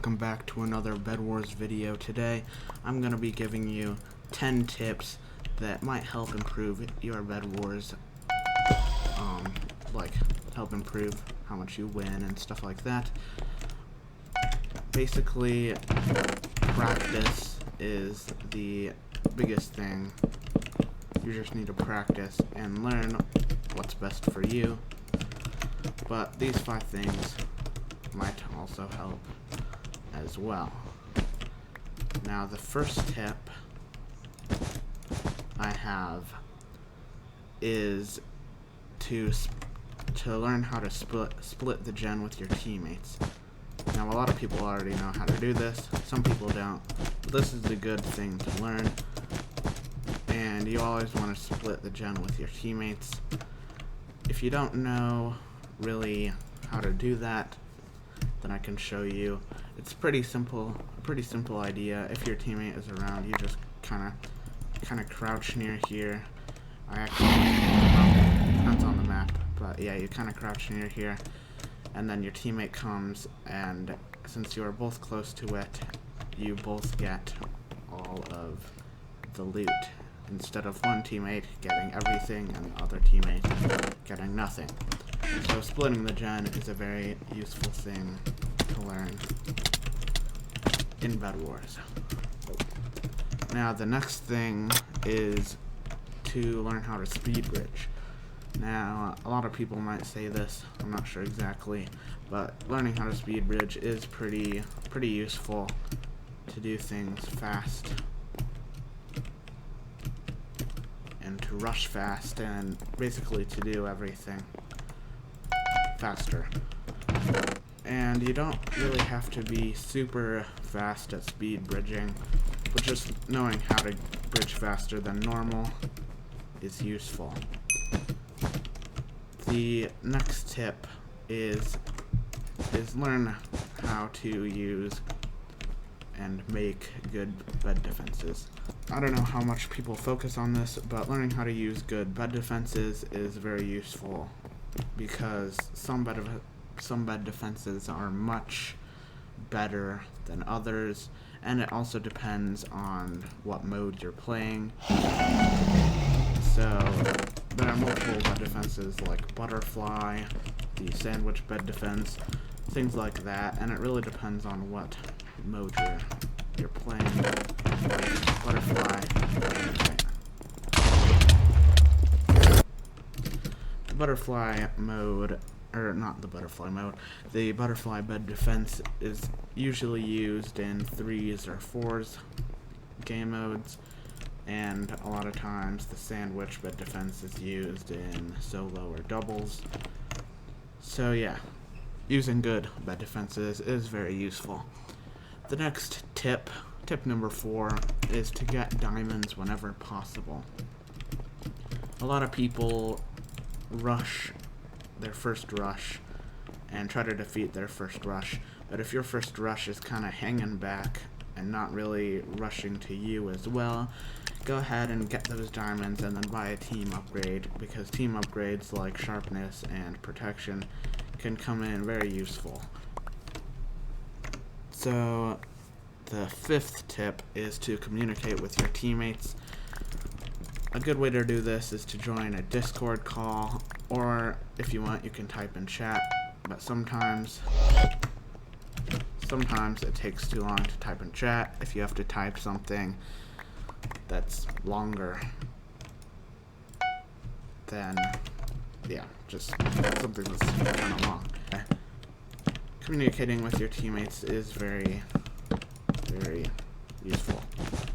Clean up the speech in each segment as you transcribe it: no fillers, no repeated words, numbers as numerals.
welcome back to another Bedwars video. Today I'm going to be giving you 10 tips that might help improve your Bedwars, like help improve how much you win and stuff like that. Basically, practice is the biggest thing. You just need to practice and learn what's best for you. But these 5 things might also help as well. Now, the first tip I have is to learn how to split the gen with your teammates. Now, a lot of people already know how to do this. Some people don't. But this is a good thing to learn. And you always want to split the gen with your teammates. If you don't know really how to do that, then I can show you. It's pretty simple, a pretty simple idea. If your teammate is around, you just kind of crouch near here. I actually, well, depends on the map, but yeah, you kind of crouch near here, and then your teammate comes, and since you are both close to it, you both get all of the loot, instead of one teammate getting everything and the other teammate getting nothing. So splitting the gen is a very useful thing to learn in Bedwars. Now, the next thing is to learn how to speed bridge. Now, a lot of people might say this, I'm not sure exactly, but learning how to speed bridge is pretty useful to do things fast and to rush fast and basically to do everything faster. And you don't really have to be super fast at speed bridging, but just knowing how to bridge faster than normal is useful. The next tip is learn how to use and make good bed defenses. I don't know how much people focus on this, but learning how to use good bed defenses is very useful, because some bed defenses are much better than others, and it also depends on what mode you're playing. So there are multiple bed defenses like butterfly, the sandwich bed defense, things like that, and it really depends on what mode you're playing. Butterfly. The butterfly mode, or not the butterfly mode, the butterfly bed defense is usually used in 3s or 4s game modes, and a lot of times the sandwich bed defense is used in solo or doubles. So yeah, using good bed defenses is very useful. The next tip number 4, is to get diamonds whenever possible. A lot of people rush their first rush and try to defeat their first rush, but if your first rush is kind of hanging back and not really rushing to you as well, go ahead and get those diamonds and then buy a team upgrade, because team upgrades like sharpness and protection can come in very useful. So the 5th tip is to communicate with your teammates. A good way to do this is to join a Discord call, or if you want, you can type in chat, but sometimes it takes too long to type in chat. If you have to type something that's longer, then yeah, just something that's kind of long. Communicating with your teammates is very useful.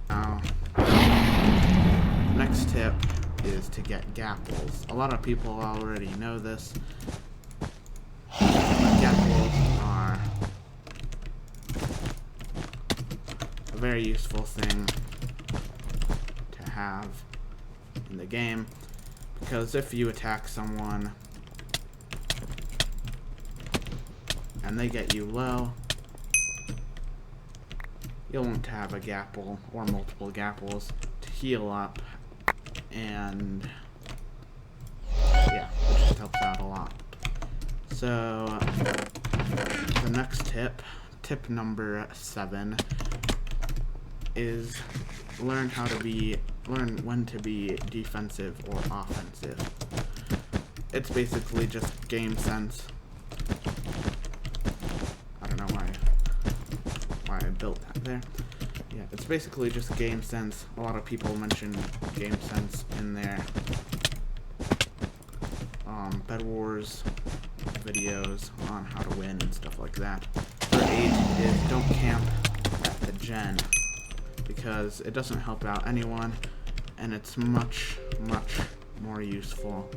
Now, next tip is to get gapples. A lot of people already know this, but gapples are a very useful thing to have in the game, because if you attack someone and they get you low, you'll want to have a gapple or multiple gapples to heal up, and yeah, it just helps out a lot. So the next tip tip number 7 is learn when to be defensive or offensive. It's basically just game sense. I don't know why I built that there. Yeah, it's basically just game sense. A lot of people mention game sense in their Bedwars videos on how to win and stuff like that. Number 8 is don't camp at the gen, because it doesn't help out anyone, and it's much more useful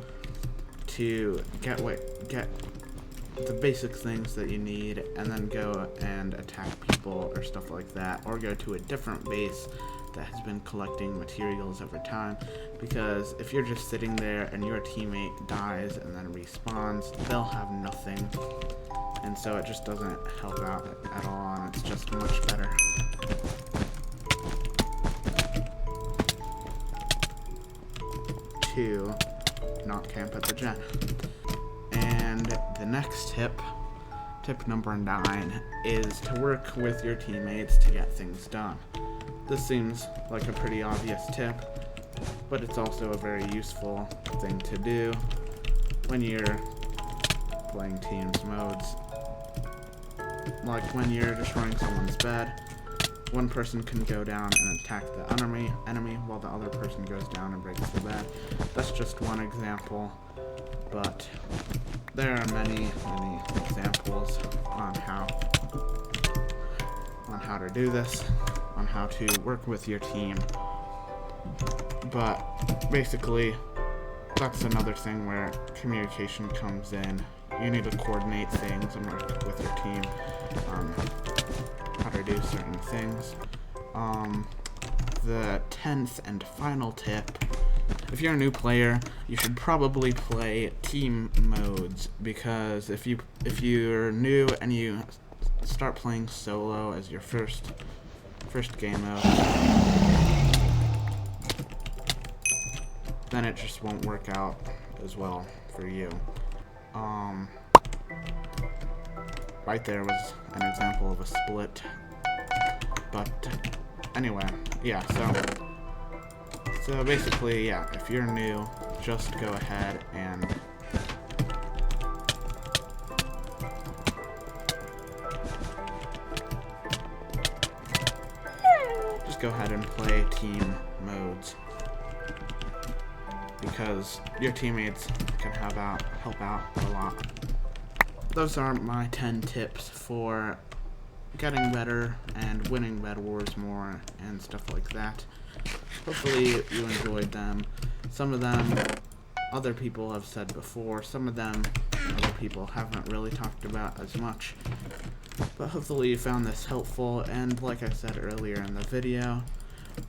to get the basic things that you need and then go and attack people or stuff like that, or go to a different base that has been collecting materials over time, because if you're just sitting there and your teammate dies and then respawns, they'll have nothing, and so it just doesn't help out at all, and it's just much better. To not camp at the gen. And the next tip number 9, is to work with your teammates to get things done. This seems like a pretty obvious tip, but it's also a very useful thing to do when you're playing teams modes. Like when you're destroying someone's bed, one person can go down and attack the enemy while the other person goes down and breaks the bed. That's just one example, but there are many examples on how to do this, on how to work with your team. But basically, that's another thing where communication comes in. You need to coordinate things and work with your team on how to do certain things. The 10th and final tip: if you're a new player, you should probably play team modes, because if you're new and you start playing solo as your first game mode, then it just won't work out as well for you. Right there was an example of a split, but anyway, yeah, so basically, yeah, if you're new, just go ahead and play team modes, because your teammates can help out a lot. Those are my 10 tips for getting better and winning Bedwars more and stuff like that. Hopefully you enjoyed them. Some of them other people have said before, some of them other people haven't really talked about as much. But hopefully you found this helpful, and like I said earlier in the video,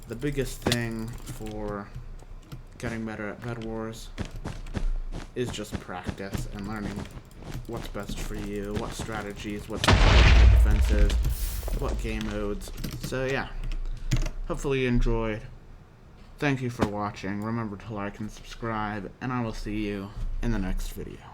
the biggest thing for getting better at Bedwars is just practice and learning what's best for you, what strategies, what defenses, what game modes. So yeah, hopefully you enjoyed. Thank you for watching. Remember to like and subscribe, and I will see you in the next video.